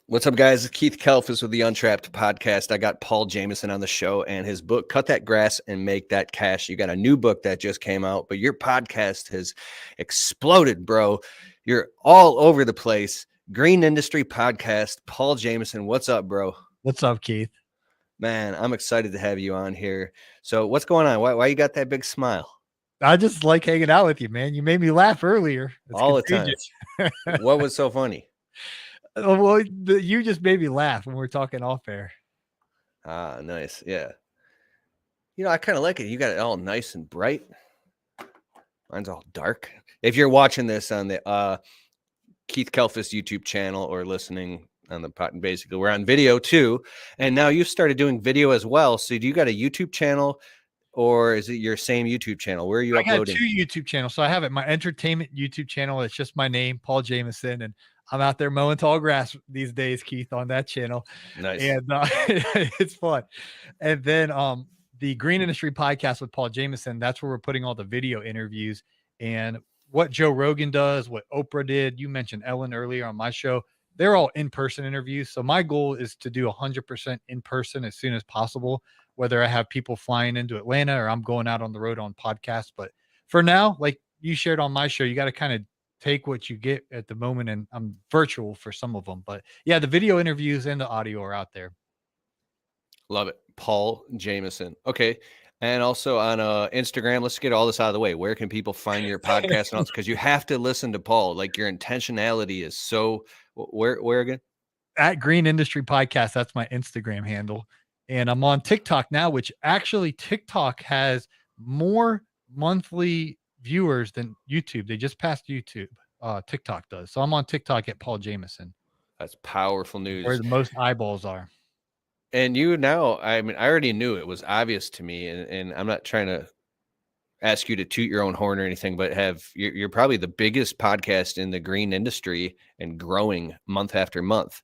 What's up, guys? Keith Kelfis with the Untrapped podcast. I got Paul Jamison on the show and his book, Cut That Grass and Make That Cash. You got a new book that just came out, but your podcast has exploded, bro. You're all over the place. Green Industry Podcast. Paul Jamison, what's up, bro? What's up, Keith? Man, I'm excited to have you on here. So what's going on? Why you got that big smile? I just like hanging out with you, man. You made me laugh earlier. It's All the time. contagious. What was so funny? Well, you just made me laugh when we were talking off air. Ah, nice. Yeah. I kind of like it. You got it all nice and bright. Mine's all dark. If you're watching this on the Keith Kelfis YouTube channel or listening on the pot, basically we're on video too. And now you've started doing video as well. So do you got a YouTube channel or is it your same YouTube channel? Where are you uploading? I got 2 YouTube channels. So I have it, my entertainment YouTube channel. It's just my name, Paul Jamison. And I'm out there mowing tall grass these days, Keith, on that channel. Nice. And it's fun. And then the Green Industry Podcast with Paul Jamison, that's where we're putting all the video interviews and what Joe Rogan does, what Oprah did. You mentioned Ellen earlier on my show. They're all in-person interviews. So my goal is to do 100% in person as soon as possible, whether I have people flying into Atlanta or I'm going out on the road on podcasts. But for now, like you shared on my show, you got to kind of take what you get at the moment, and I'm virtual for some of them. But yeah, the video interviews and the audio are out there. Love it. Paul Jamison. Okay. And also on Instagram, let's get all this out of the way. Where can people find your podcast? And because you have to listen to Paul. Like your intentionality is so. Where again? At Green Industry Podcast. That's my Instagram handle. And I'm on TikTok now, which actually TikTok has more monthly viewers than YouTube. They just passed YouTube. TikTok does. So I'm on TikTok at Paul Jamison. That's powerful news. Where the most eyeballs are. And you now, I mean, I already knew it was obvious to me, and I'm not trying to ask you to toot your own horn or anything, but you're probably the biggest podcast in the green industry and growing month after month.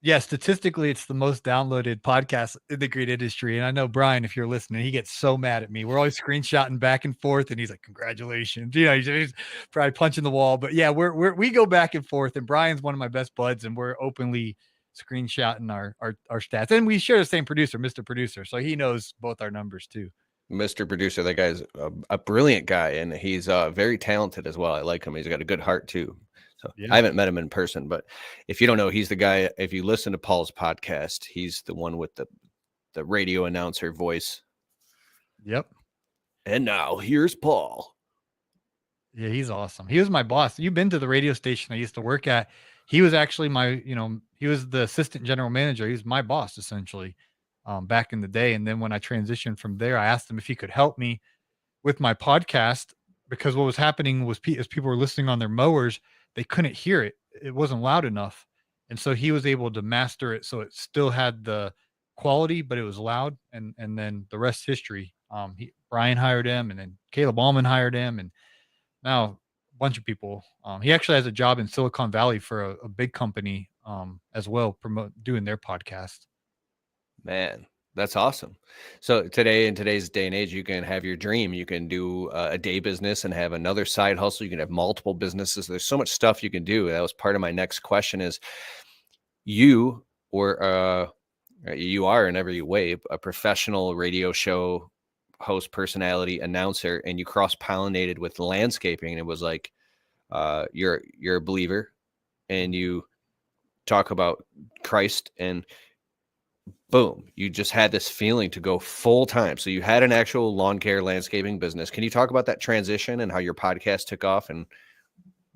Yeah, statistically, it's the most downloaded podcast in the green industry. And I know Brian, if you're listening, he gets so mad at me. We're always screenshotting back and forth, and he's like, "Congratulations!" He's probably punching the wall. But yeah, we go back and forth. And Brian's one of my best buds, and we're openly screenshotting our stats. And we share the same producer, Mr. Producer, so he knows both our numbers too. Mr. Producer, that guy's a brilliant guy, and he's very talented as well. I like him. He's got a good heart too. So yeah. I haven't met him in person, but if you don't know, he's the guy. If you listen to Paul's podcast, he's the one with the radio announcer voice. Yep. And now here's Paul. Yeah, he's awesome. He was my boss. You've been to the radio station I used to work at. He was actually he was the assistant general manager. He was my boss essentially back in the day. And then when I transitioned from there, I asked him if he could help me with my podcast, because what was happening was as people were listening on their mowers, they couldn't hear it. It wasn't loud enough. And so he was able to master it so it still had the quality, but it was loud. And then the rest history. Brian hired him, and then Caleb Allman hired him, and now a bunch of people. He actually has a job in Silicon Valley for a big company as well, doing their podcast. Man, that's awesome. So in today's day and age, you can have your dream. You can do a day business and have another side hustle. You can have multiple businesses. There's so much stuff you can do. That was part of my next question is you are in every way a professional radio show host, personality, announcer, and you cross-pollinated with landscaping. And it was like you're a believer and you talk about Christ, and boom, you just had this feeling to go full time. So you had an actual lawn care landscaping business. Can you talk about that transition and how your podcast took off? And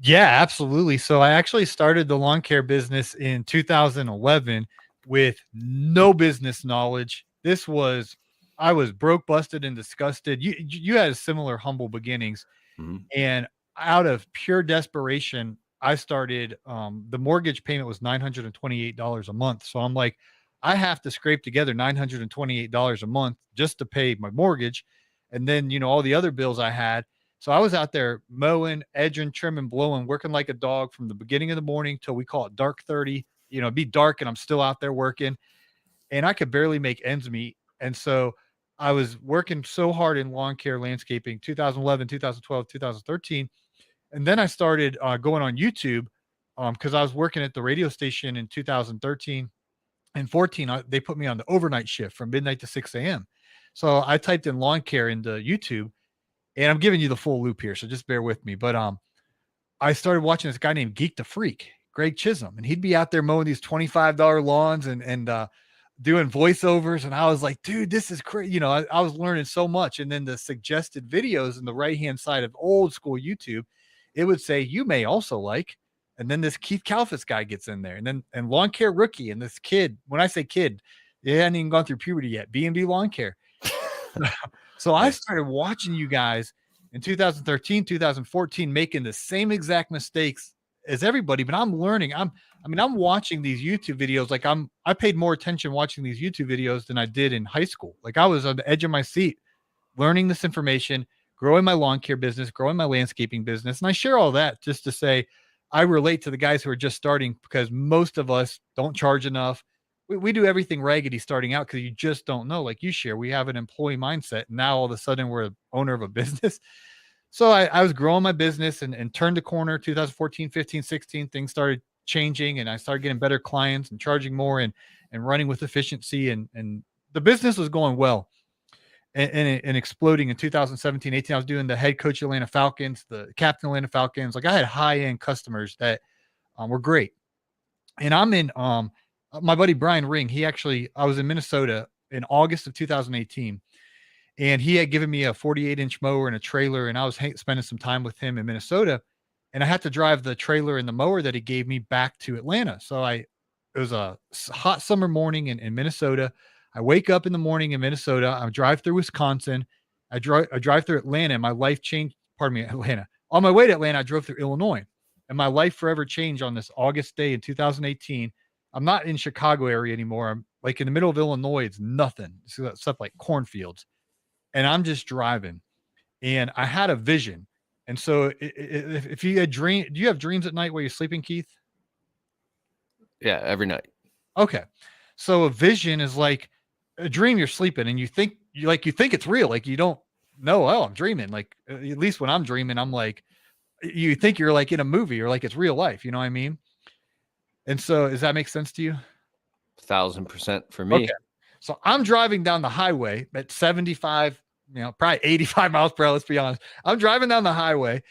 yeah, absolutely. So I actually started the lawn care business in 2011 with no business knowledge. I was broke, busted, and disgusted. You had similar humble beginnings. Mm-hmm. And out of pure desperation, I started, the mortgage payment was $928 a month. So I'm like, I have to scrape together $928 a month just to pay my mortgage. And then, all the other bills I had. So I was out there mowing, edging, trimming, blowing, working like a dog from the beginning of the morning till we call it dark 30, it'd be dark and I'm still out there working, and I could barely make ends meet. And so I was working so hard in lawn care landscaping, 2011, 2012, 2013. And then I started going on YouTube because I was working at the radio station in 2013 and 14. They put me on the overnight shift from midnight to 6 a.m. So I typed in lawn care into YouTube, and I'm giving you the full loop here, so just bear with me. But I started watching this guy named Geek the Freak, Greg Chisholm, and he'd be out there mowing these $25 lawns and doing voiceovers. And I was like, dude, this is crazy. You know, I was learning so much. And then the suggested videos in the right-hand side of old school YouTube, it would say, you may also like, and then this Keith Kalfas guy gets in there, and lawn care rookie. And this kid, when I say kid, he hadn't even gone through puberty yet, B&B lawn care. So I started watching you guys in 2013, 2014, making the same exact mistakes as everybody, but I'm learning. I'm watching these YouTube videos. Like I paid more attention watching these YouTube videos than I did in high school. Like I was on the edge of my seat, learning this information, growing my lawn care business, growing my landscaping business. And I share all that just to say, I relate to the guys who are just starting, because most of us don't charge enough. We do everything raggedy starting out because you just don't know. Like you share, we have an employee mindset. And now all of a sudden we're an owner of a business. So I was growing my business and turned the corner 2014, 15, 16. Things started changing and I started getting better clients and charging more and running with efficiency. And the business was going well and exploding in 2017, 18. I was doing the head coach of Atlanta Falcons, the captain of Atlanta Falcons. Like I had high-end customers that were great. And I'm in my buddy Brian Ring. I was in Minnesota in August of 2018. And he had given me a 48-inch mower and a trailer, and I was spending some time with him in Minnesota. And I had to drive the trailer and the mower that he gave me back to Atlanta. So it was a hot summer morning in Minnesota. I wake up in the morning in Minnesota. I drive through Wisconsin. I drive through Atlanta, and my life changed. Pardon me, Atlanta. On my way to Atlanta, I drove through Illinois, and my life forever changed on this August day in 2018. I'm not in Chicago area anymore. I'm like in the middle of Illinois. It's nothing. It's stuff like cornfields. And I'm just driving, and I had a vision. And so if you had do you have dreams at night while you're sleeping, Keith? Yeah, every night. Okay. So a vision is like a dream. You're sleeping and you think it's real. Like you don't know, oh, I'm dreaming. Like at least when I'm dreaming, I'm like, you think you're like in a movie or like it's real life. You know what I mean? And so does that make sense to you? 1,000% for me. Okay. So I'm driving down the highway at 75, probably 85 miles per hour. Let's be honest. I'm driving down the highway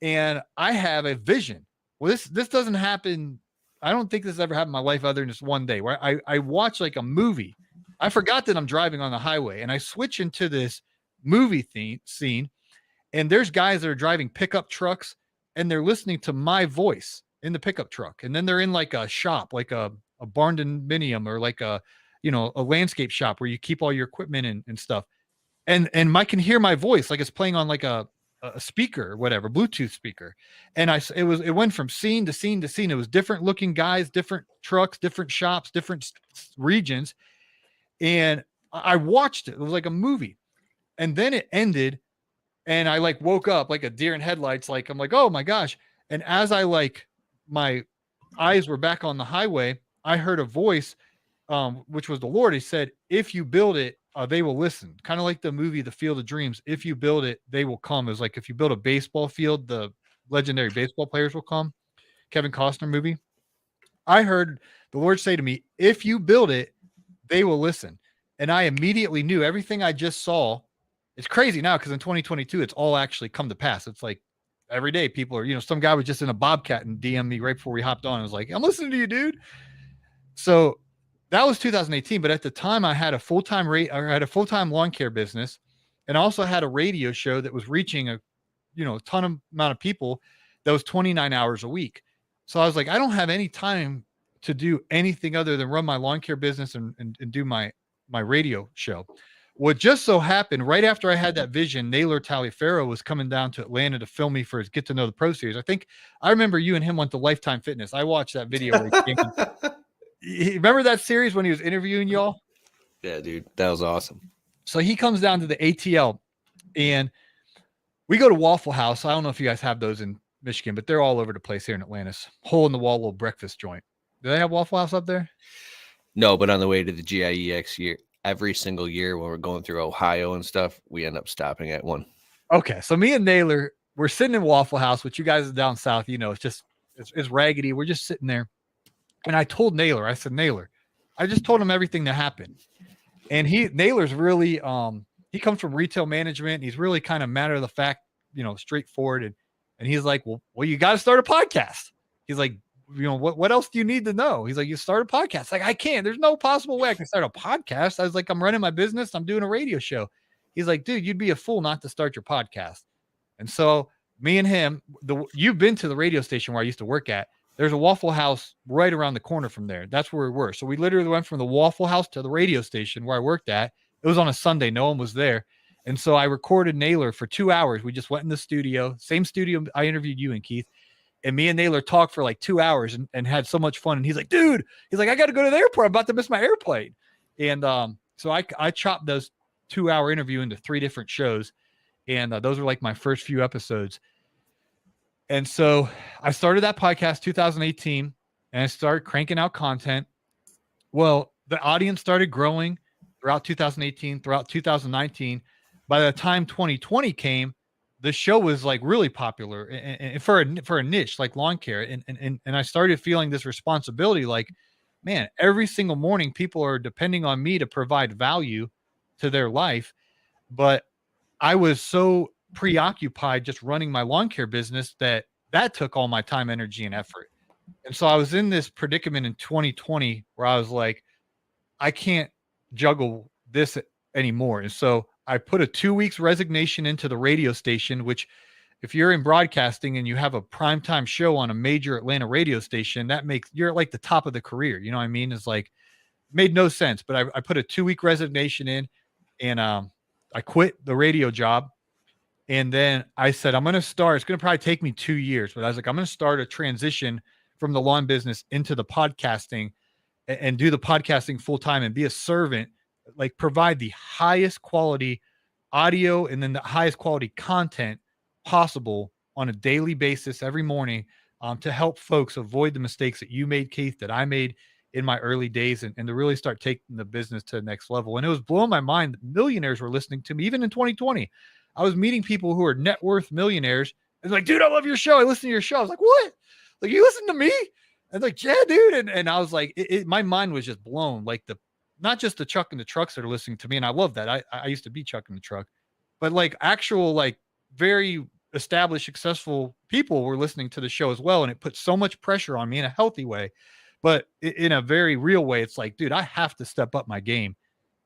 and I have a vision. Well, this doesn't happen. I don't think this ever happened in my life other than just one day where I watch like a movie. I forgot that I'm driving on the highway and I switch into this movie scene, and there's guys that are driving pickup trucks and they're listening to my voice in the pickup truck. And then they're in like a shop, like a barn dominium or like a landscape shop where you keep all your equipment and stuff. And I can hear my voice, like it's playing on like a speaker or whatever, Bluetooth speaker. And it went from scene to scene to scene. It was different looking guys, different trucks, different shops, different regions. And I watched it. It was like a movie. And then it ended and I like woke up like a deer in headlights. Like, I'm like, oh my gosh. And as my eyes were back on the highway, I heard a voice, which was the Lord. He said, if you build it, they will listen. Kind of like the movie, The Field of Dreams. If you build it, they will come. It was like, if you build a baseball field, the legendary baseball players will come. Kevin Costner movie. I heard the Lord say to me, if you build it, they will listen. And I immediately knew everything I just saw. It's crazy now because in 2022, it's all actually come to pass. It's like every day people are, some guy was just in a Bobcat and DM'd me right before we hopped on. I was like, I'm listening to you, dude. So that was 2018. But at the time I had a full-time lawn care business. And I also had a radio show that was reaching a ton amount of people that was 29 hours a week. So I was like, I don't have any time to do anything other than run my lawn care business and do my radio show. What just so happened right after I had that vision, Naylor Taliaferro was coming down to Atlanta to film me for his Get to Know the Pro series. I remember you and him went to Lifetime Fitness. I watched that video. Where he came in. Remember that series when he was interviewing y'all? Yeah, dude, that was awesome. So he comes down to the ATL and we go to Waffle House. I don't know if you guys have those in Michigan, but they're all over the place here in Atlanta. Hole in the wall little breakfast joint. Do they have Waffle House up there? No, but on the way to the GIEX every single year when we're going through Ohio and stuff, we end up stopping at one. Okay. So me and Naylor, we're sitting in Waffle House, which you guys are down south, it's It's raggedy. We're just sitting there. And I told Naylor, I said, Naylor, I just told him everything that happened. And Naylor's really, he comes from retail management. And he's really kind of matter of the fact, straightforward. And he's like, well, you got to start a podcast. He's like, what else do you need to know? He's like, you start a podcast. Like, I can't. There's no possible way I can start a podcast. I was like, I'm running my business. I'm doing a radio show. He's like, dude, you'd be a fool not to start your podcast. And so me and him, you've been to the radio station where I used to work at. There's a Waffle House right around the corner from there. That's where we were. So we literally went from the Waffle House to the radio station where I worked at. It was on a Sunday. No one was there. And so I recorded Naylor for 2 hours. We just went in the studio, same studio I interviewed you in, Keith. And me and Naylor talked for like 2 hours and had so much fun. And he's like, dude, I got to go to the airport. I'm about to miss my airplane. And so I chopped those 2 hour interview into 3 different shows. And those were like my first few episodes. And so I started that podcast 2018 and I started cranking out content. Well, the audience started growing throughout 2018, throughout 2019. By the time 2020 came, the show was like really popular and for a niche like lawn care. And I started feeling this responsibility, like, man, every single morning people are depending on me to provide value to their life. But I was so preoccupied just running my lawn care business that took all my time, energy, and effort. And so I was in this predicament in 2020 where I was like, I can't juggle this anymore. And so I put a 2 weeks resignation into the radio station, which if you're in broadcasting and you have a primetime show on a major Atlanta radio station, you're like the top of the career. You know what I mean? It's like, made no sense, but I put a 2 week resignation in and I quit the radio job. And then I said, I'm going to start, it's going to probably take me 2 years, but I was like, I'm going to start a transition from the lawn business into the podcasting and do the podcasting full time and be a servant, like provide the highest quality audio and then the highest quality content possible on a daily basis every morning to help folks avoid the mistakes that you made, Keith, that I made in my early days and to really start taking the business to the next level. And it was blowing my mind that millionaires were listening to me, even in 2020. I was meeting people who are net worth millionaires. It's like, dude, I love your show. I listen to your show. I was like, what? Like, you listen to me? I was like, yeah, dude. And I was like, my mind was just blown. Like not just the Chuck and the trucks that are listening to me. And I love that. I used to be Chuck and the truck, but like actual, like very established, successful people were listening to the show as well. And it put so much pressure on me in a healthy way, but in a very real way. It's like, dude, I have to step up my game.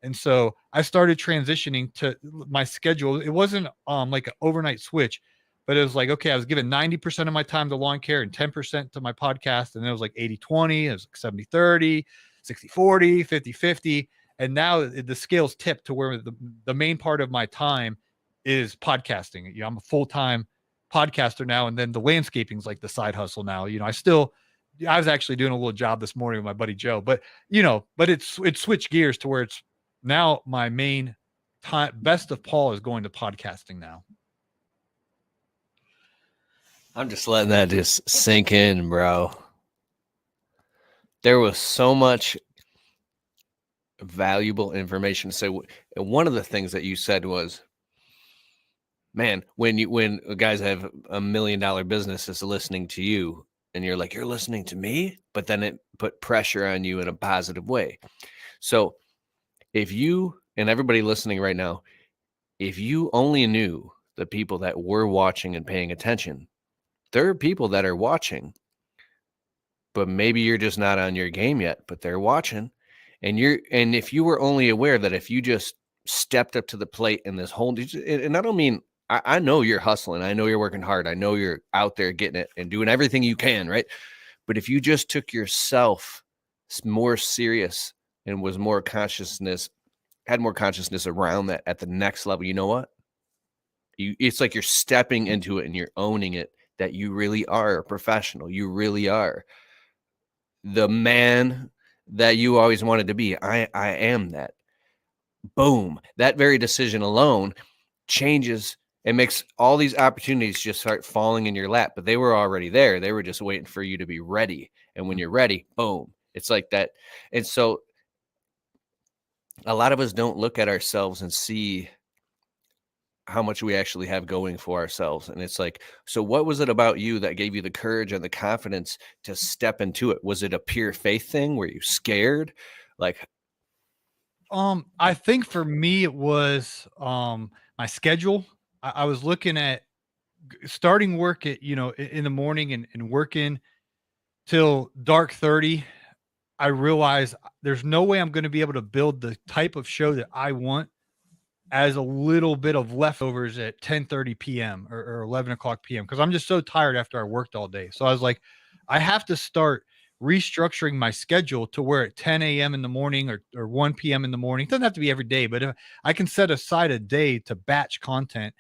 And so I started transitioning to my schedule. It wasn't like an overnight switch, but it was like, okay, I was giving 90% of my time to lawn care and 10% to my podcast. And then it was like 80-20, it was like 70-30, 60-40, 50-50. And now the scales tipped to where the main part of my time is podcasting. I'm a full-time podcaster now. And then the landscaping is like the side hustle now. I was actually doing a little job this morning with my buddy Joe, but it's switched gears to where it's now my main time. Best of Paul is going to podcasting now. I'm just letting that just sink in, bro. There was so much valuable information. So one of the things that you said was, man, when guys have $1 million businesses listening to you and you're like, you're listening to me, but then it put pressure on you in a positive way. So if you, and everybody listening right now, if you only knew the people that were watching and paying attention, there are people that are watching, but maybe you're just not on your game yet, but they're watching. And if you were only aware that if you just stepped up to the plate in this whole, and I don't mean, I know you're hustling. I know you're working hard. I know you're out there getting it and doing everything you can, right? But if you just took yourself more serious and was more consciousness, had more consciousness around that at the next level, you know what? It's like you're stepping into it and you're owning it, that you really are a professional. You really are the man that you always wanted to be. I am that. Boom. That very decision alone changes and makes all these opportunities just start falling in your lap, but they were already there. They were just waiting for you to be ready. And when you're ready, boom, it's like that. And so a lot of us don't look at ourselves and see how much we actually have going for ourselves. And it's like, so what was it about you that gave you the courage and the confidence to step into it? Was it a pure faith thing? Were you scared? Like, I think for me it was my schedule. I was looking at starting work at, in the morning and working till dark 30. I realized there's no way I'm going to be able to build the type of show that I want as a little bit of leftovers at 10:30 p.m. or 11 o'clock p.m. because I'm just so tired after I worked all day. So I was like, I have to start restructuring my schedule to where at 10 a.m. in the morning or 1 p.m. in the morning, it doesn't have to be every day, but I can set aside a day to batch content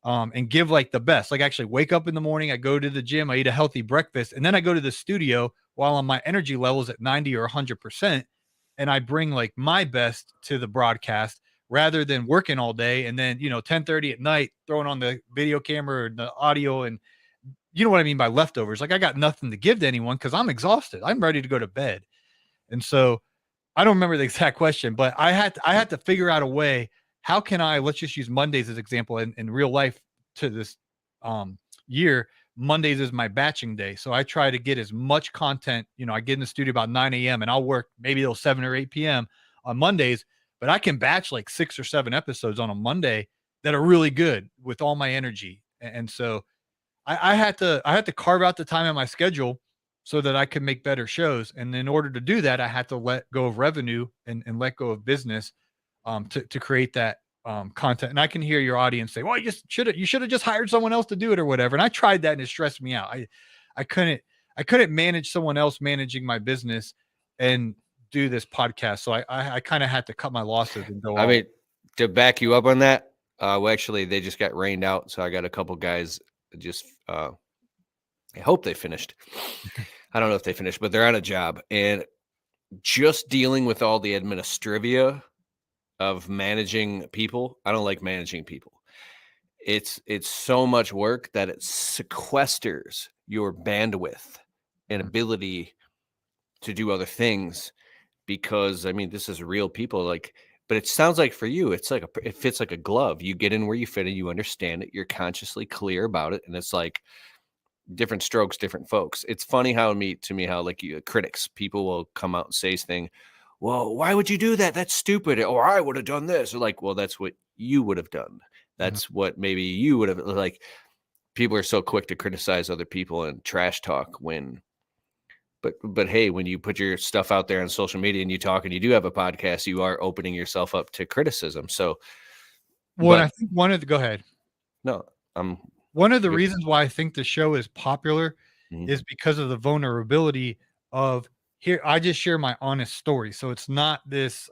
and give like the best. Like actually wake up in the morning, I go to the gym, I eat a healthy breakfast, and then I go to the studio while on my energy levels at 90 or 100%, and I bring like my best to the broadcast rather than working all day and then 10:30 at night throwing on the video camera or the audio and you know what I mean by leftovers. Like I got nothing to give to anyone because I'm exhausted. I'm ready to go to bed. And so I don't remember the exact question, but I had to figure out a way. How can I, let's just use Mondays as example in real life to this year. Mondays is my batching day. So I try to get as much content. I get in the studio about 9 a.m. and I'll work maybe till 7 or 8 p.m. on Mondays, but I can batch like 6 or 7 episodes on a Monday that are really good with all my energy. And so I had to carve out the time in my schedule so that I could make better shows. And in order to do that, I had to let go of revenue and let go of business to create that content. And I can hear your audience say, well, you should have just hired someone else to do it or whatever. And I tried that and it stressed me out. I couldn't manage someone else managing my business and do this podcast. So I kind of had to cut my losses and go I all. mean, to back you up on that, well, actually, they just got rained out. So I got a couple guys just, I hope they finished. I don't know if they finished, but they're on a job. And just dealing with all the administrivia of managing people, I don't like managing people. It's so much work that it sequesters your bandwidth and ability to do other things because I mean this is real people like but it sounds like for you it's like it fits like a glove. You get in where you fit and you understand it, you're consciously clear about it, and it's like different strokes, different folks. It's funny how how like critics, people will come out and say things, well, why would you do that? That's stupid. Or I would have done this. Or like, well, that's what you would have done. That's what maybe you would have like. People are so quick to criticize other people and trash talk when, but hey, when you put your stuff out there on social media and you talk and you do have a podcast, you are opening yourself up to criticism. So, Well, and I but think go ahead. no, I'm One of the good. reasons why I think the show is popular Mhm. is because of the vulnerability of here. I just share my honest story. So it's not this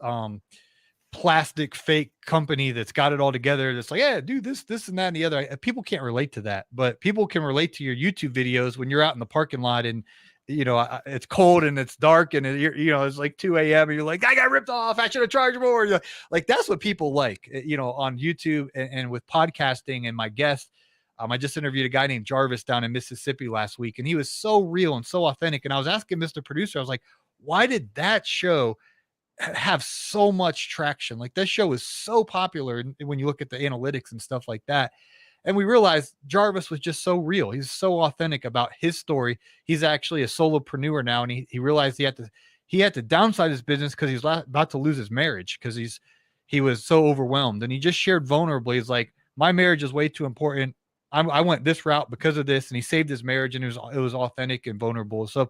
plastic fake company that's got it all together. That's like, yeah, do this, and that, and the other. People can't relate to that, but people can relate to your YouTube videos when you're out in the parking lot and it's cold and it's dark and it's like 2 a.m. and you're like, I got ripped off. I should have charged more. Like that's what people like, on YouTube and with podcasting. And my guest, I just interviewed a guy named Jarvis down in Mississippi last week, and he was so real and so authentic. And I was asking Mr. Producer, I was like, why did that show have so much traction? Like that show is so popular when you look at the analytics and stuff like that. And we realized Jarvis was just so real. He's so authentic about his story. He's actually a solopreneur now, and he realized he had to downsize his business because he's about to lose his marriage because he was so overwhelmed. And he just shared vulnerably, he's like, my marriage is way too important. I went this route because of this, and he saved his marriage, and it was authentic and vulnerable. So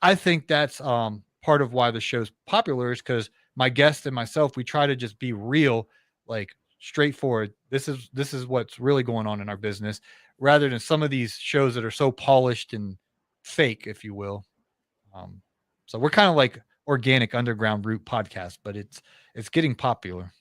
I think that's part of why the show's popular is because my guest and myself, we try to just be real, like straightforward. This is what's really going on in our business, rather than some of these shows that are so polished and fake, if you will. Um, so we're kind of like organic underground root podcast, but it's getting popular.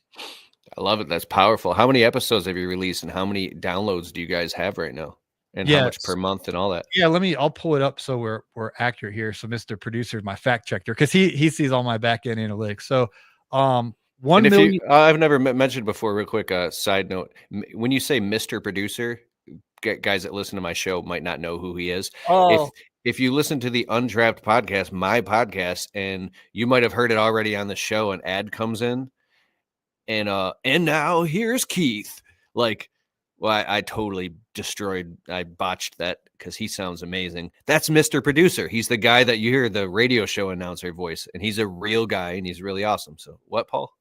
I love it. That's powerful. How many episodes have you released and how many downloads do you guys have right now? And how much per Yes. month and all that? Yeah, I'll pull it up so we're accurate here. So Mr. Producer is my fact checker because he sees all my back end analytics. So And 1 if you, million. I've never mentioned before, real quick, side note, when you say Mr. Producer, guys that listen to my show might not know who he is. Oh, If you listen to the Untrapped podcast, my podcast, and you might have heard it already on the show, an ad comes in, and now here's Keith. Like, well, I totally I botched that because he sounds amazing. That's Mr. Producer. He's the guy that you hear the radio show announcer voice, and he's a real guy and he's really awesome. So what, Paul?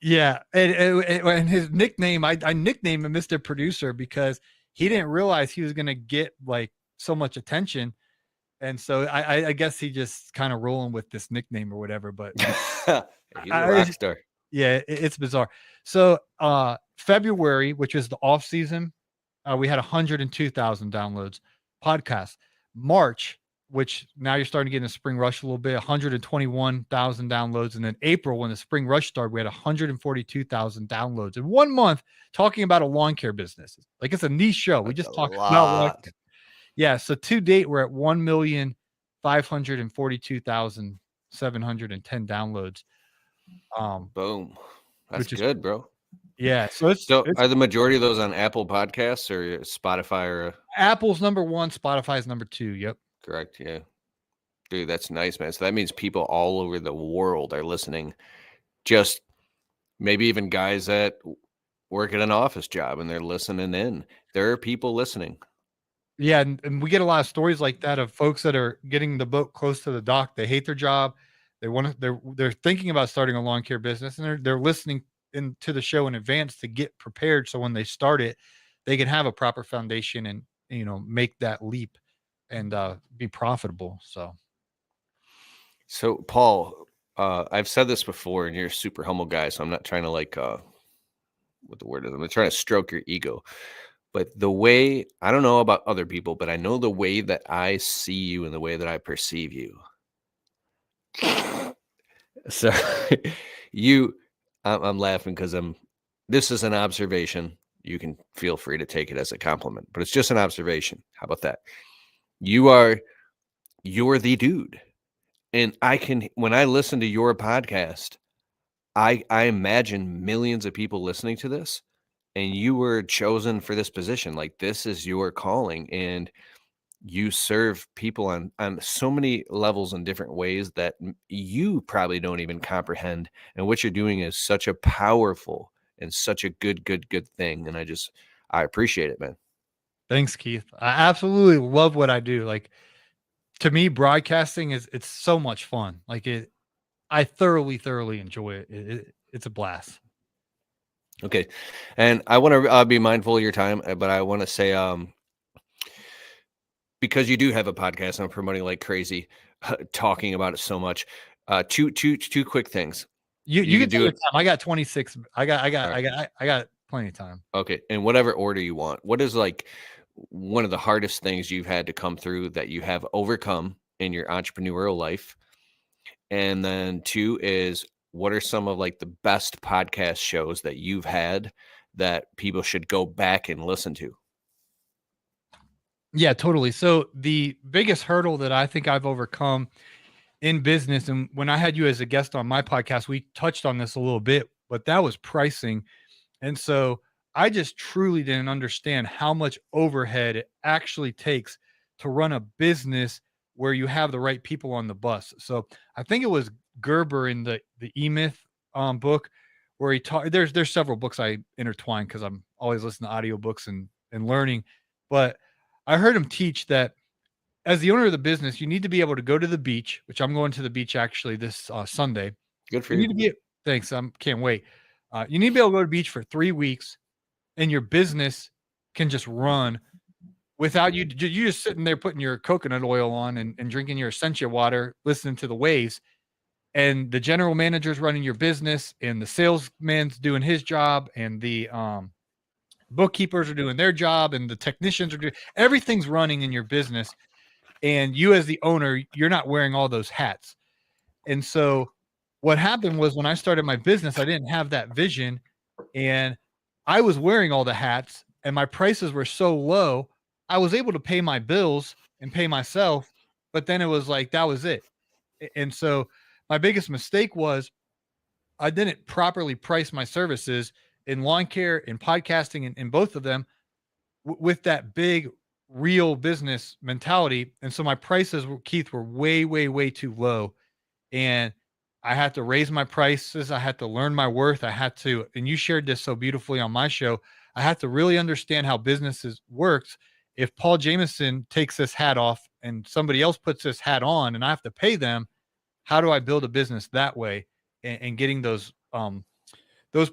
Yeah, and his nickname, I nicknamed him Mr. Producer because he didn't realize he was gonna get like so much attention, and so I guess he just kind of rolling with this nickname or whatever. But He's a rock star. yeah, it's bizarre. So February, which is the off season, we had 102,000 downloads. Podcast. March, which now you're starting to get in the spring rush a little bit, 121,000 downloads. And then April, when the spring rush started, we had 142,000 downloads in 1 month talking about a lawn care business. Like it's a niche show. We just talk about lawn care. Yeah. So to date, we're at 1,542,710 downloads. Boom. That's good, bro. Yeah. So are the majority of those on Apple Podcasts or Spotify or Apple's number one, Spotify's number two. Yep. Correct. Yeah. Dude, that's nice, man. So that means people all over the world are listening. Just maybe even guys that work at an office job and they're listening in. There are people listening. Yeah, and we get a lot of stories like that of folks that are getting the boat close to the dock. They hate their job. They want to. They're thinking about starting a lawn care business, and they're listening into the show in advance to get prepared. So when they start it, they can have a proper foundation and make that leap and be profitable. So Paul, I've said this before, and you're a super humble guy, so I'm not trying to what the word is. I'm not trying to stroke your ego. But the way, I don't know about other people, but I know the way that I see you and the way that I perceive you. So I'm laughing because this is an observation. You can feel free to take it as a compliment, but it's just an observation. How about that? You're the dude. And when I listen to your podcast, I imagine millions of people listening to this. And you were chosen for this position. Like this is your calling, and you serve people on so many levels in different ways that you probably don't even comprehend. And what you're doing is such a powerful and such a good thing. And I appreciate it, man. Thanks, Keith. I absolutely love what I do. Like to me, broadcasting it's so much fun. Like I thoroughly enjoy it. It's a blast. Okay. And I want to be mindful of your time, but I want to say, because you do have a podcast and I'm promoting like crazy, talking about it so much, two quick things. You can do it. I got 26. I got plenty of time. Okay. In whatever order you want. What is like one of the hardest things you've had to come through that you have overcome in your entrepreneurial life? And then 2 is, what are some of like the best podcast shows that you've had that people should go back and listen to? Yeah, totally. So the biggest hurdle that I think I've overcome in business, and when I had you as a guest on my podcast, we touched on this a little bit, but that was pricing. And so I just truly didn't understand how much overhead it actually takes to run a business where you have the right people on the bus. So I think it was Gerber in the E-Myth book where he taught. There's several books I intertwine because I'm always listening to audiobooks and learning. But I heard him teach that as the owner of the business, you need to be able to go to the beach, which I'm going to the beach actually this Sunday. Good for you. Thanks. Can't wait. You need to be able to go to the beach for 3 weeks, and your business can just run without you just sitting there putting your coconut oil on and drinking your Essentia water, listening to the waves. And the general manager's running your business, and the salesman's doing his job, and the bookkeepers are doing their job, and the technicians are doing everything's running in your business. And you as the owner, you're not wearing all those hats. And so what happened was when I started my business, I didn't have that vision, and I was wearing all the hats, and my prices were so low. I was able to pay my bills and pay myself, but then it was like, that was it. And so my biggest mistake was I didn't properly price my services in lawn care, in podcasting, and in both of them with that big real business mentality. And so my prices, Keith, were way too low. And I had to raise my prices. I had to learn my worth. I had to, and you shared this so beautifully on my show, I have to really understand how businesses works. If Paul Jamison takes this hat off and somebody else puts this hat on and I have to pay them, how do I build a business that way, and getting those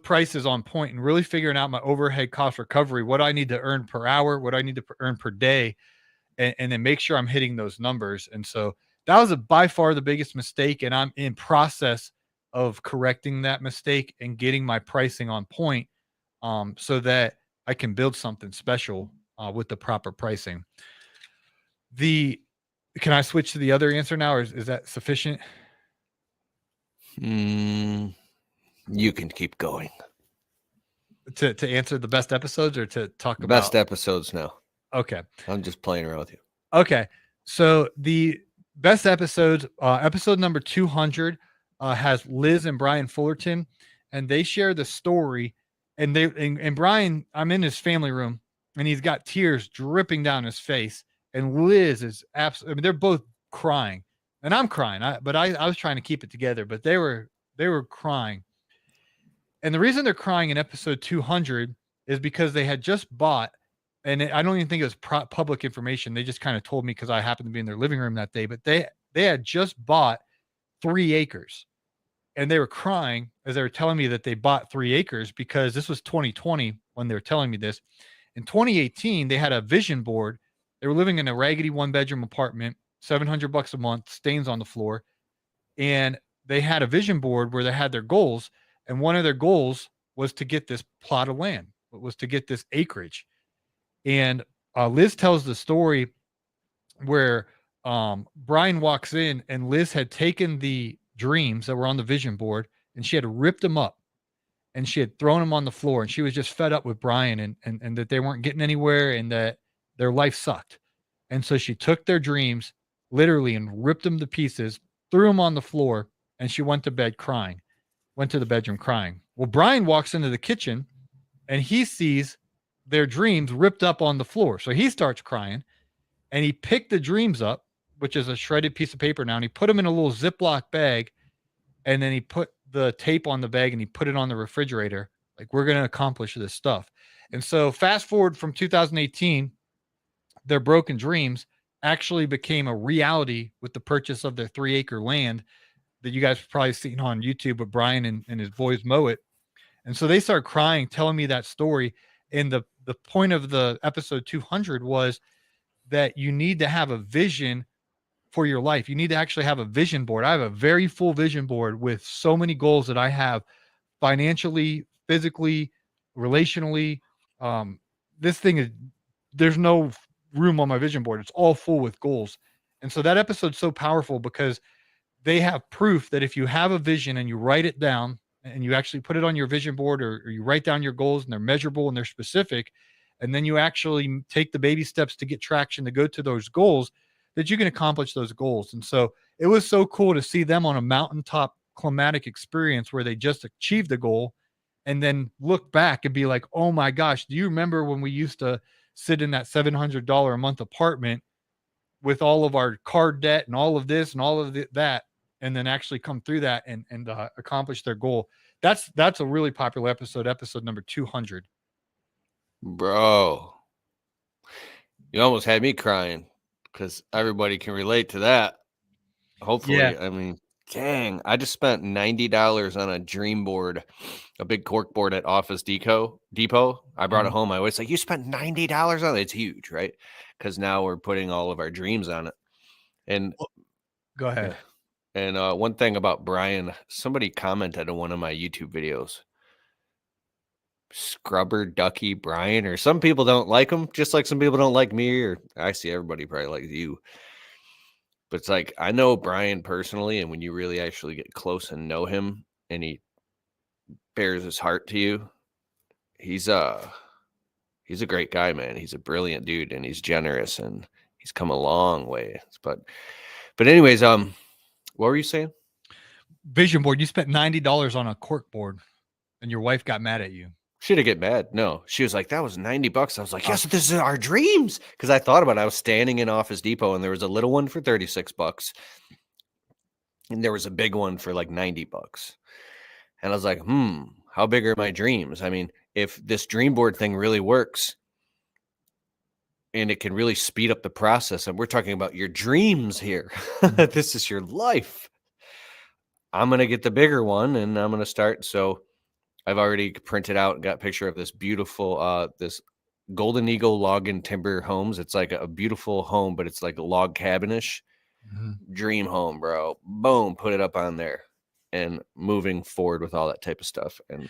prices on point and really figuring out my overhead cost recovery, what I need to earn per hour, what I need to earn per day, and then make sure I'm hitting those numbers. And so that was by far the biggest mistake. And I'm in process of correcting that mistake and getting my pricing on point, so that I can build something special with the proper pricing. Can I switch to the other answer now, or is that sufficient? You can keep going. To answer the best episodes or to talk about Best episodes now. Okay. I'm just playing around with you. Okay. So the best episodes, episode number 200 has Liz and Brian Fullerton, and they share the story. And Brian, I'm in his family room, and he's got tears dripping down his face. And Liz is absolutely, I mean, they're both crying, and I'm crying. But I was trying to keep it together, but they were crying. And the reason they're crying in episode 200 is because they had just bought, and I don't even think it was public information. They just kind of told me because I happened to be in their living room that day. But they had just bought 3 acres, and they were crying as they were telling me that they bought 3 acres because this was 2020 when they were telling me this. In 2018, they had a vision board. They were living in a raggedy 1-bedroom apartment, $700 a month, stains on the floor, and they had a vision board where they had their goals. And one of their goals was to get this plot of land, was to get this acreage. And Liz tells the story where Brian walks in, and Liz had taken the dreams that were on the vision board and she had ripped them up and she had thrown them on the floor, and she was just fed up with Brian and that they weren't getting anywhere and that their life sucked. And so she took their dreams literally and ripped them to pieces, threw them on the floor, and she went to bed crying. Went to the bedroom crying. Well, Brian walks into the kitchen and he sees their dreams ripped up on the floor. So he starts crying, and he picked the dreams up, which is a shredded piece of paper now, and he put them in a little Ziploc bag, and then he put the tape on the bag and he put it on the refrigerator. Like, we're going to accomplish this stuff. And so fast forward from 2018, their broken dreams actually became a reality with the purchase of their 3-acre land that you guys have probably seen on YouTube with Brian and his boys mow it. And so they start crying, telling me that story. And the point of the episode 200 was that you need to have a vision for your life. You need to actually have a vision board. I have a very full vision board with so many goals that I have financially, physically, relationally. This thing is, there's no room on my vision board. It's all full with goals. And so that episode's so powerful because they have proof that if you have a vision and you write it down and you actually put it on your vision board, or you write down your goals and they're measurable and they're specific, and then you actually take the baby steps to get traction to go to those goals, that you can accomplish those goals. And so it was so cool to see them on a mountaintop climatic experience where they just achieved the goal and then look back and be like, oh my gosh, do you remember when we used to sit in that $700 a month apartment with all of our card debt and all of this and all of that, and then actually come through that and accomplish their goal? That's a really popular episode number 200. Bro, you almost had me crying because everybody can relate to that. Hopefully. Yeah. I mean, dang, I just spent $90 on a dream board, a big cork board at Office Depot. I brought it home. I always say, you spent $90 on it. It's huge, right? Because now we're putting all of our dreams on it. And go ahead. And one thing about Brian, somebody commented on one of my YouTube videos, Scrubber Ducky Brian, or some people don't like him, just like some people don't like me, or I see everybody probably likes you. But it's like, I know Brian personally, and when you really actually get close and know him and he bears his heart to you, he's a great guy, man. He's a brilliant dude, and he's generous, and he's come a long way. But anyways, what were you saying? Vision board. You spent $90 on a cork board and your wife got mad at you. She didn't get mad. No, she was like, that was $90. I was like, yes, this is our dreams. Because I thought about it. I was standing in Office Depot and there was a little one for $36. And there was a big one for like $90. And I was like, how big are my dreams? I mean, if this dream board thing really works and it can really speed up the process, and we're talking about your dreams here, this is your life. I'm going to get the bigger one and I'm going to start. So I've already printed out and got a picture of this beautiful, this Golden Eagle log and timber homes. It's like a beautiful home, but it's like a log cabinish. Dream home, bro. Boom, put it up on there and moving forward with all that type of stuff. And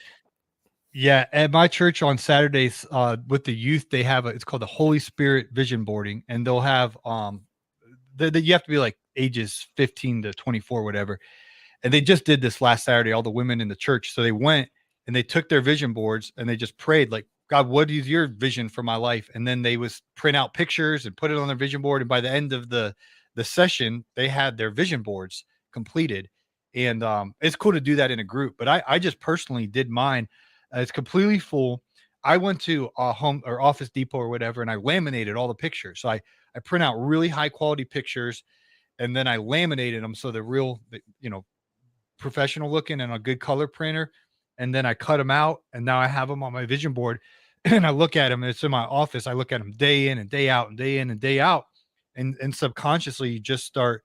yeah, at my church on Saturdays, with the youth, they have it's called the Holy Spirit vision boarding, and they'll have you have to be like ages 15 to 24, whatever. And they just did this last Saturday, all the women in the church. So they went and they took their vision boards and they just prayed, like, God, what is your vision for my life? And then they was print out pictures and put it on their vision board. And by the end of the session, they had their vision boards completed. And it's cool to do that in a group. But I just personally did mine. It's completely full. I went to a home or Office Depot or whatever, and I laminated all the pictures. So I print out really high quality pictures, and then I laminated them so they're real, professional looking and a good color printer. And then I cut them out, and now I have them on my vision board. And I look at them, and it's in my office. I look at them day in and day out and day in and day out. And subconsciously you just start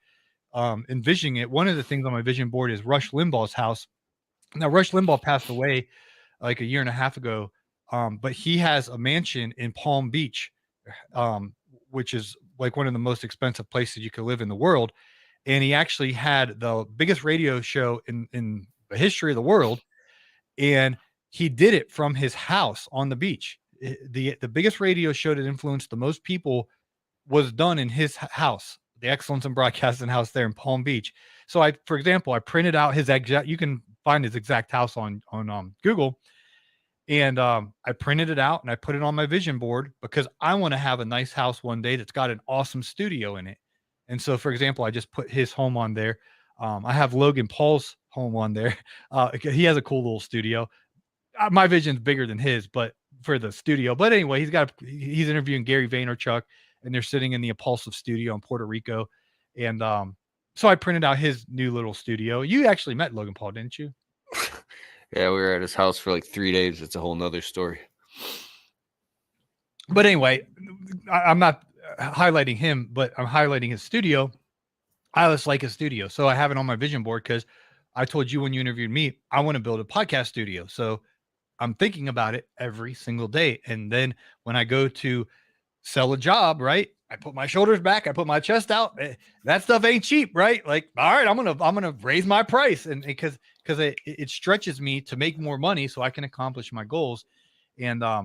envisioning it. One of the things on my vision board is Rush Limbaugh's house. Now, Rush Limbaugh passed away like a year and a half ago. But he has a mansion in Palm Beach, which is like one of the most expensive places you could live in the world. And he actually had the biggest radio show in the history of the world. And he did it from his house on the beach. The biggest radio show that influenced the most people was done in his house, the Excellence in Broadcasting house there in Palm Beach. So for example, I printed out his exact, you can find his exact house on Google. And I printed it out and I put it on my vision board because I want to have a nice house one day that's got an awesome studio in it. And so, for example, I just put his home on there. I have Logan Paul's home on there. He has a cool little studio. My vision's bigger than his, but for the studio. But anyway, he's interviewing Gary Vaynerchuk, and they're sitting in the Impulsive studio in Puerto Rico. And so I printed out his new little studio. You actually met Logan Paul, didn't you? yeah, we were at his house for like 3 days. It's a whole nother story. But anyway, I'm not highlighting him, but I'm highlighting his studio. I just like his studio. So I have it on my vision board because I told you when you interviewed me, I want to build a podcast studio. So I'm thinking about it every single day. And then when I go to sell a job, right, I put my shoulders back, I put my chest out. That stuff ain't cheap, right? Like, all right, I'm gonna raise my price, and because it stretches me to make more money so I can accomplish my goals. And I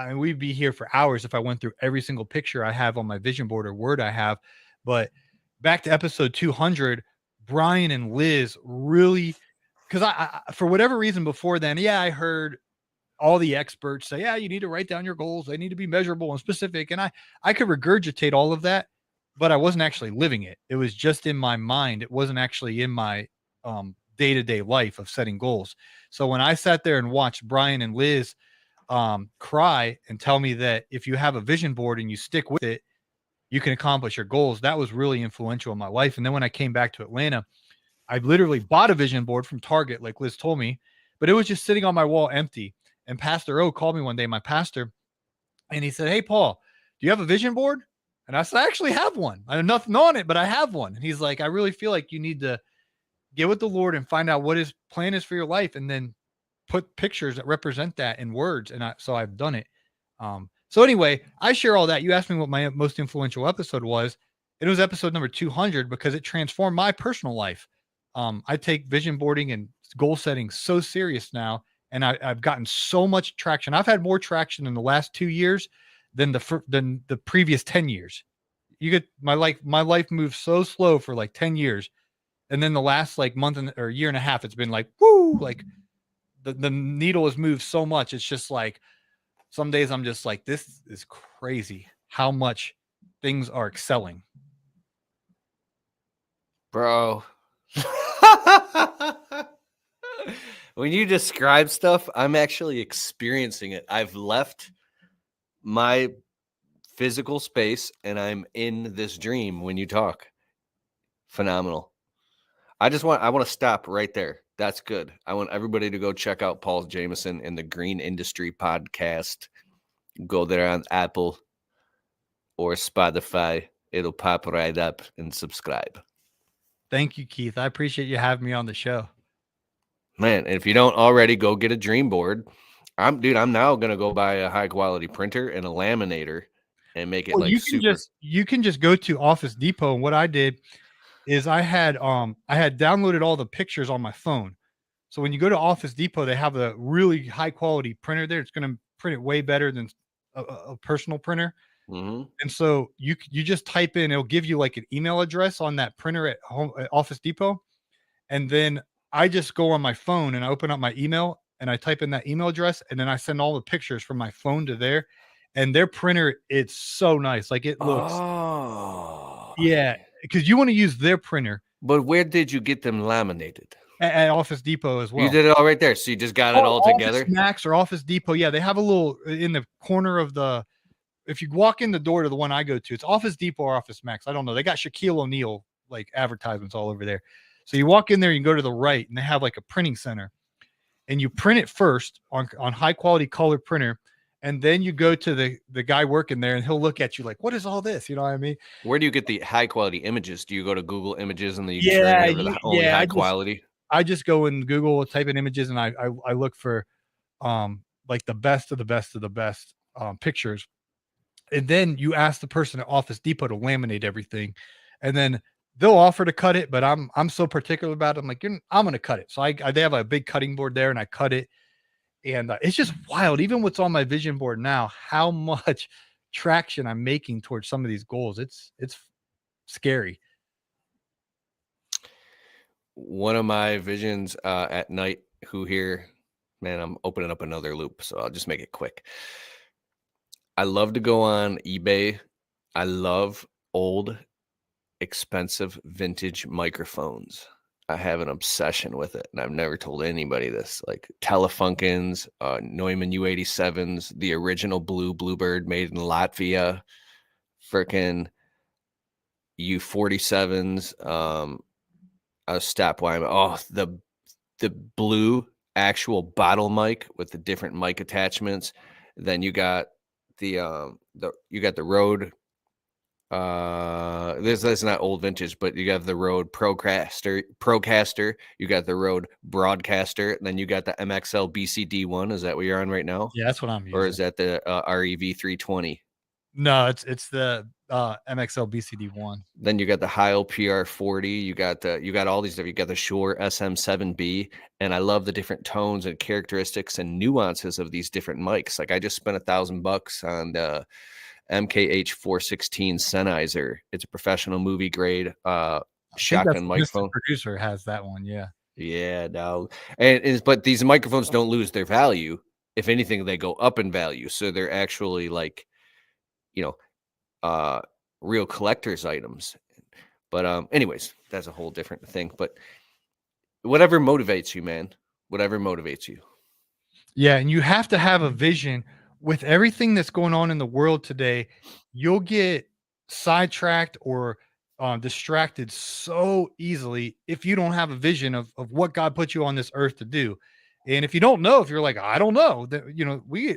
mean, we'd be here for hours if I went through every single picture I have on my vision board or word I have. But back to episode 200, Brian and Liz really, because I for whatever reason before then, yeah, I heard all the experts say, yeah, you need to write down your goals. They need to be measurable and specific. And I could regurgitate all of that, but I wasn't actually living it. It was just in my mind. It wasn't actually in my day-to-day life of setting goals. So when I sat there and watched Brian and Liz cry and tell me that if you have a vision board and you stick with it, you can accomplish your goals, that was really influential in my life. And then when I came back to Atlanta, I literally bought a vision board from Target, like Liz told me, but it was just sitting on my wall empty. And Pastor O called me one day, my pastor, and he said, hey, Paul, do you have a vision board? And I said, I actually have one. I have nothing on it, but I have one. And he's like, I really feel like you need to get with the Lord and find out what his plan is for your life, and then put pictures that represent that in words. And so I've done it. So anyway, I share all that. You asked me what my most influential episode was. It was episode number 200 because it transformed my personal life. I take vision boarding and goal setting so serious now. And I've gotten so much traction. I've had more traction in the last 2 years than the previous 10 years. My life moved so slow for like 10 years. And then the last like month or year and a half, it's been like, woo, like the needle has moved so much. It's just like, some days I'm just like, this is crazy how much things are excelling. Bro. When you describe stuff, I'm actually experiencing it. I've left my physical space and I'm in this dream when you talk. Phenomenal. I want to stop right there. That's good. I want everybody to go check out Paul Jamison and the Green Industry Podcast. Go there on Apple or Spotify. It'll pop right up and subscribe. Thank you, Keith. I appreciate you having me on the show. Man, if you don't already, go get a dream board. I'm now gonna go buy a high quality printer and a laminator and make it Well, like super. you can just go to Office Depot, and what I did is I had downloaded all the pictures on my phone. So when you go to Office Depot, they have a really high quality printer there. It's going to print it way better than a personal printer. Mhm. And so you just type in, it'll give you like an email address on that printer at home at Office Depot, and then I just go on my phone and I open up my email and I type in that email address, and then I send all the pictures from my phone to there. And their printer, it's so nice. Like it looks, Oh, yeah, because you want to use their printer but where did you get them laminated? at Office Depot as You well. did it all right there. So you just got it Oh, all Office together. Max or Office Depot, yeah, they have a little in the corner of the. If you walk in the door to the one I go to, it's Office Depot or Office Max. I don't know. They got Shaquille O'Neal like advertisements all over there. So you walk in there, you can go to the right, and they have like a printing center, and you print it first on high quality color printer, and then you go to the guy working there, and he'll look at you like, "What is all this?" You know what I mean? Where do you get the high quality images? Do you go to Google Images and then you churn Yeah, over the only yeah. high quality? I just go in Google, type in images, and I look for like the best of the best of the best pictures, and then you ask the person at Office Depot to laminate everything, and then they'll offer to cut it. But I'm so particular about it. I'm like, I'm going to cut it. So they have a big cutting board there, and I cut it, and it's just wild. Even what's on my vision board now, how much traction I'm making towards some of these goals. It's scary. One of my visions at night, who here, man, I'm opening up another loop, so I'll just make it quick. I love to go on eBay. I love old, expensive vintage microphones. I have an obsession with it, and I've never told anybody this. Like Telefunkens, Neumann U87s, the original blue Bluebird made in Latvia, freaking U47s, a step Wyman. Oh, the blue actual bottle mic with the different mic attachments. Then you got the you got the Rode. This is not old vintage, but you got the Rode Procaster. You got the Rode Broadcaster. Then you got the MXL BCD one. Is that what you're on right now, Yeah, that's what I'm or using. is that the REV 320? No, it's the MXL BCD1. Then you got the Heil PR40. You got all these different. You got the Shure SM7B, and I love the different tones and characteristics and nuances of these different mics. Like I just spent $1,000 on the MKH 416 Sennheiser. It's a professional movie grade I think that's shotgun Mr. microphone. Producer has that one. Yeah. Yeah, no, but these microphones don't lose their value. If anything, they go up in value. So they're actually like, you know, uh, real collector's items. But anyways, that's a whole different thing. But whatever motivates you, man. Whatever motivates you. Yeah, and you have to have a vision with everything that's going on in the world today. You'll get sidetracked or distracted so easily if you don't have a vision of what God put you on this earth to do. And if you don't know, if you're like, I don't know, that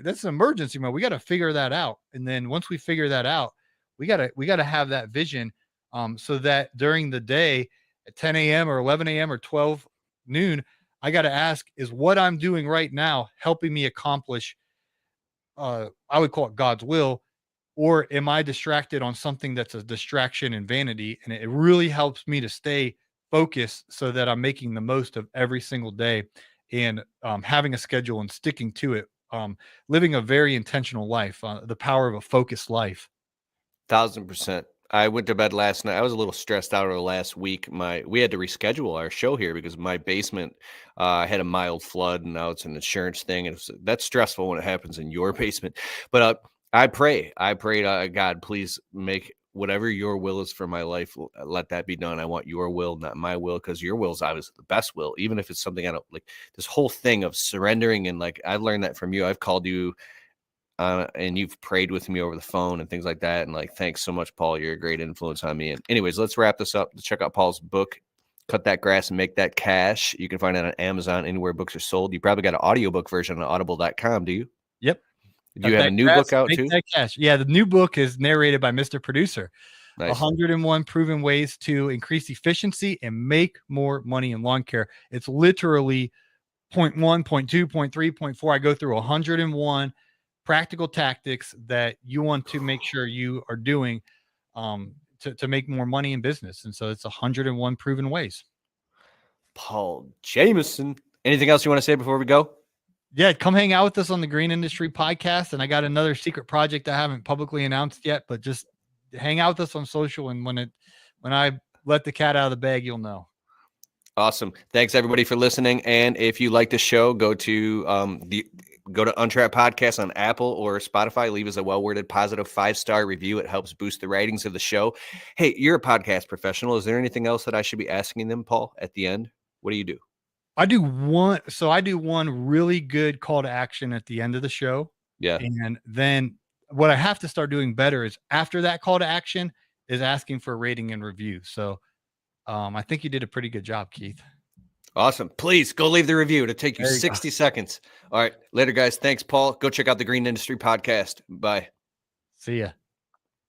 that's an emergency mode. We got to figure that out. And then once we figure that out, we gotta have that vision, so that during the day at 10 a.m. or 11 a.m. or 12 noon, I got to ask, is what I'm doing right now helping me accomplish, I would call it God's will, or am I distracted on something that's a distraction and vanity? And it really helps me to stay focused so that I'm making the most of every single day, and having a schedule and sticking to it, living a very intentional life, the power of a focused life. 1,000%. I went to bed last night. I was a little stressed out over the last week. We had to reschedule our show here because my basement had a mild flood, and now it's an insurance thing, and that's stressful when it happens in your basement. But I pray to God, please make whatever your will is for my life. Let that be done. I want your will, not my will, because your will is obviously the best will, even if it's something I don't like. This whole thing of surrendering, and like I've learned that from you. I've called you and you've prayed with me over the phone and things like that. And like, thanks so much, Paul. You're a great influence on me. And anyways, let's wrap this up. Check out Paul's book cut that grass and make that cash. You can find it on Amazon, anywhere books are sold. You probably got an audiobook version on audible.com, do you? Yep. Do you have a new book out too? That cash. Yeah, the new book is narrated by Mr. Producer. Nice. 101 proven ways to increase efficiency and make more money in lawn care. It's literally point 1, point 2, point 3, point 4. I go through 101 practical tactics that you want to make sure you are doing to make more money in business. And so it's 101 proven ways. Paul Jamison. Anything else you want to say before we go? Yeah, come hang out with us on the Green Industry Podcast. And I got another secret project I haven't publicly announced yet, but just hang out with us on social. And when I let the cat out of the bag, you'll know. Awesome. Thanks everybody for listening. And if you like the show, go to Untrapped Podcast on Apple or Spotify. Leave us a well-worded, positive 5-star review. It helps boost the ratings of the show. Hey, you're a podcast professional. Is there anything else that I should be asking them, Paul, at the end? What do you do? I do one really good call to action at the end of the show. Yeah. And then what I have to start doing better is after that call to action is asking for a rating and review. So I think you did a pretty good job, Keith. Awesome. Please go leave the review. It'll take you 60 seconds. All right. Later, guys. Thanks, Paul. Go check out the Green Industry Podcast. Bye. See ya.